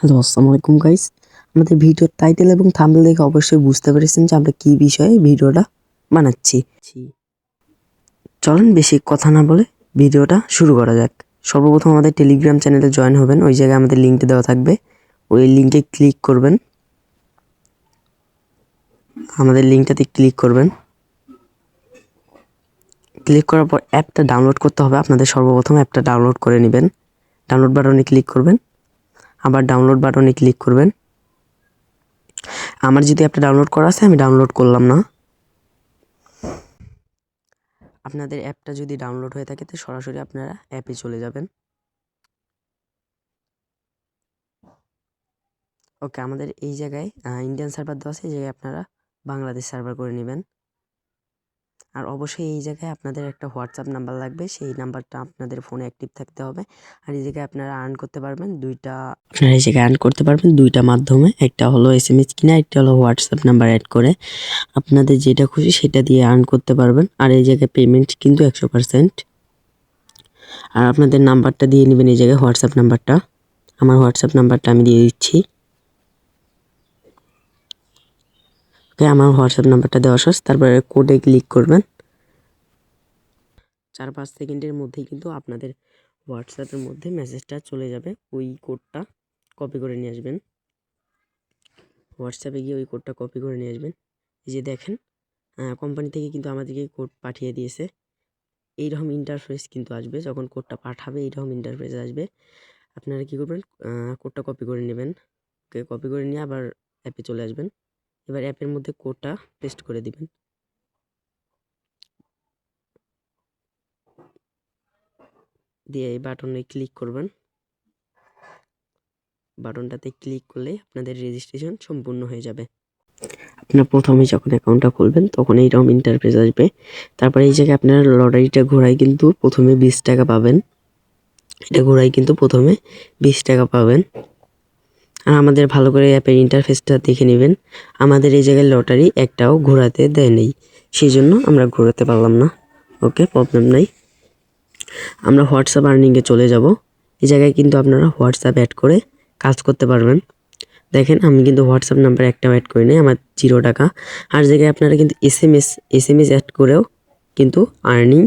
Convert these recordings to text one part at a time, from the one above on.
Hello, আসসালামু আলাইকুম guys. আমাদের ভিডিওর টাইটেল এবং থাম্বনেল দেখে অবশ্যই বুঝতে পেরেছেন যে আমরা কি বিষয়ে ভিডিওটা বানাচ্ছি। চলেন বেশি কথা না বলে ভিডিওটা শুরু করা যাক। সর্বপ্রথম আমাদের টেলিগ্রাম চ্যানেলে জয়েন হবেন, ওই জায়গায় আমাদের লিঙ্কটা দেওয়া থাকবে, ওই লিঙ্কে ক্লিক করবেন। আমাদের লিঙ্কটাতে ক্লিক করবেন। ক্লিক করার পর অ্যাপটা ডাউনলোড করতে হবে আপনাদের। সর্বপ্রথম অ্যাপটা ডাউনলোড করে নেবেন। ডাউনলোড বাটনে ক্লিক করবেন, আবার ডাউনলোড বাটনে ক্লিক করবেন। আমার যদি অ্যাপটা ডাউনলোড করা আছে আমি ডাউনলোড করলাম না। আপনাদের অ্যাপটা যদি ডাউনলোড হয়ে থাকে তো সরাসরি আপনারা অ্যাপে চলে যাবেন। ওকে, আমাদের এই জায়গায় ইন্ডিয়ান সার্ভার দেওয়া আছে, এই জায়গায় আপনারা বাংলাদেশ সার্ভার করে নেবেন। আর অবশ্যই এই জায়গায় আপনাদের একটা হোয়াটসঅ্যাপ নাম্বার লাগবে, সেই নাম্বারটা আপনাদের ফোনে অ্যাক্টিভ থাকতে হবে। আর এই জায়গায় আপনারা আর্ন করতে পারবেন দুইটা মাধ্যমে, একটা হলো SMS কিনা, একটা হলো হোয়াটসঅ্যাপ নাম্বার অ্যাড করে। আপনাদের যেটা খুশি সেটা দিয়ে আর্ন করতে পারবেন। আর এই জায়গায় পেমেন্ট কিন্তু 100%। আর আপনাদের নাম্বারটা দিয়ে নেবেন, এই জায়গায় হোয়াটসঅ্যাপ নাম্বারটা। আমার হোয়াটসঅ্যাপ নাম্বারটা আমি দিয়ে দিচ্ছি। ওকে, আমার হোয়াটসঅ্যাপ নাম্বারটা দেওয়া শেষ। তারপরে কোডে ক্লিক করবেন। 4-5 সেকেন্ডের মধ্যেই কিন্তু আপনাদের হোয়াটসঅ্যাপের মধ্যে মেসেজটা চলে যাবে। ওই কোডটা কপি করে নিয়ে আসবেন। হোয়াটসঅ্যাপে গিয়ে ওই কোডটা কপি করে নিয়ে আসবেন। এই যে দেখেন, কোম্পানি থেকে কিন্তু আমাদেরকে কোড পাঠিয়ে দিয়েছে। এইরকম ইন্টারফেস কিন্তু আসবে, যখন কোডটা পাঠাবে এইরকম ইন্টারফেস আসবে। আপনারা কী করবেন, কোডটা কপি করে নেবেন। ওকে, কপি করে নিয়ে আবার অ্যাপে চলে আসবেন। এবার অ্যাপের মধ্যে কোডটা পেস্ট করে দিবেন। দিয়ে এই বাটনে ক্লিক করবেন। বাটনটাতে ক্লিক করলে আপনাদের রেজিস্ট্রেশন সম্পূর্ণ হয়ে যাবে। আপনার প্রথমে যখন অ্যাকাউন্টটা খুলবেন তখন এইরকম ইন্টারফেস আসবে। তারপরে এই জায়গায় আপনারা লটারিটা ঘোরায় কিন্তু প্রথমে 20 টাকা পাবেন। এটা ঘোরায় কিন্তু প্রথমে 20 টাকা পাবেন। আর আমাদের ভালো করে অ্যাপের ইন্টারফেসটা দেখে নেবেন। আমাদের এই জায়গায় লটারি একটাও ঘোরাতে দেয় নেই, সেই জন্য আমরা ঘোরাতে পারলাম না। ওকে, প্রবলেম নাই। আমরা হোয়াটসঅ্যাপ আর্নিংয়ে চলে যাব। এই জায়গায় কিন্তু আপনারা হোয়াটসঅ্যাপ অ্যাড করে কাজ করতে পারবেন। দেখেন, আমি কিন্তু হোয়াটসঅ্যাপ নাম্বার একটাও অ্যাড করি নাই, আমার 0 টাকা। আর জায়গায় আপনারা কিন্তু এসএমএস অ্যাড করেও কিন্তু আর্নিং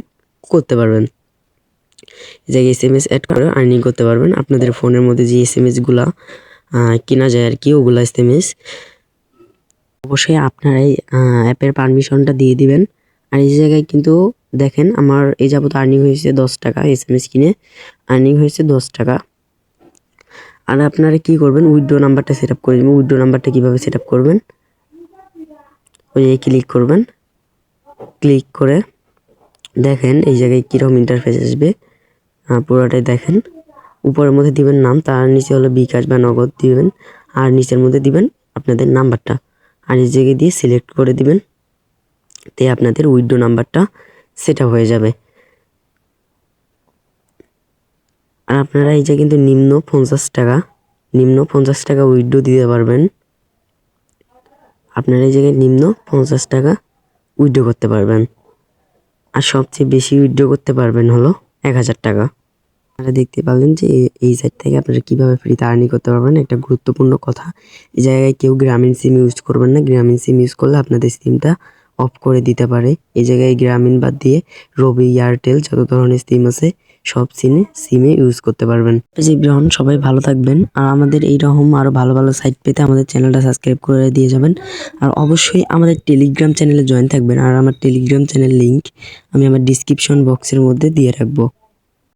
করতে পারবেন। এই জায়গায় SMS অ্যাড করে আর্নিং করতে পারবেন। আপনাদের ফোনের মধ্যে যে SMSগুলা কেনা যায় আর কি, ওগুলা SMS অবশ্যই আপনারা এই অ্যাপের পারমিশনটা দিয়ে দিবেন। আর এই জায়গায় কিন্তু দেখেন, আমার এই যাবত আর্নিং হয়েছে 10 টাকা। SMS কিনে আর্নিং হয়েছে 10 টাকা। আর আপনারা কি করবেন, উইথড্র নাম্বারটা সেট আপ করে নেবেন। উইথড্র নাম্বারটা কীভাবে সেট আপ করবেন, ওই ক্লিক করবেন। ক্লিক করে দেখেন এই জায়গায় কীরকম ইন্টারফেস আসবে, পুরোটাই দেখেন। উপরের মধ্যে দিবেন নাম, তার নিচে হলো বিকাশ বা নগদ দিবেন, আর নিচের মধ্যে দিবেন আপনাদের নাম্বারটা। আর এই জায়গায় দিয়ে সিলেক্ট করে দিবেন, তে আপনাদের উইথড্র নাম্বারটা সেট আপ হয়ে যাবে। আর আপনারা এই যে কিন্তু নিম্ন 50 টাকা উইথড্র দিতে পারবেন। আপনারা এই জায়গায় নিম্ন 50 টাকা উইথড্র করতে পারবেন। আর সবচেয়ে বেশি উইথড্র করতে পারবেন হলো 1000 টাকা। আপনারা দেখতে পারলেন যে এই সাইট থেকে আপনারা কীভাবে ফ্রিতে আর্নিং করতে পারবেন। একটা গুরুত্বপূর্ণ কথা, এই জায়গায় কেউ গ্রামীণ সিম ইউজ করবেন না। গ্রামীণ সিম ইউজ করলে আপনাদের সিমটা অফ করে দিতে পারে। এই জায়গায় গ্রামীণ বাদ দিয়ে রবি, এয়ারটেল যত ধরনের সিম আছে সব সিমে ইউজ করতে পারবেন। জীবন সবাই ভালো থাকবেন। আর আমাদের এইরকম আরও ভালো ভালো সাইট পেতে আমাদের চ্যানেলটা সাবস্ক্রাইব করে দিয়ে যাবেন। আর অবশ্যই আমাদের টেলিগ্রাম চ্যানেলে জয়েন থাকবেন। আর আমার টেলিগ্রাম চ্যানেল লিঙ্ক আমি আমার ডিসক্রিপশন বক্সের মধ্যে দিয়ে রাখবো।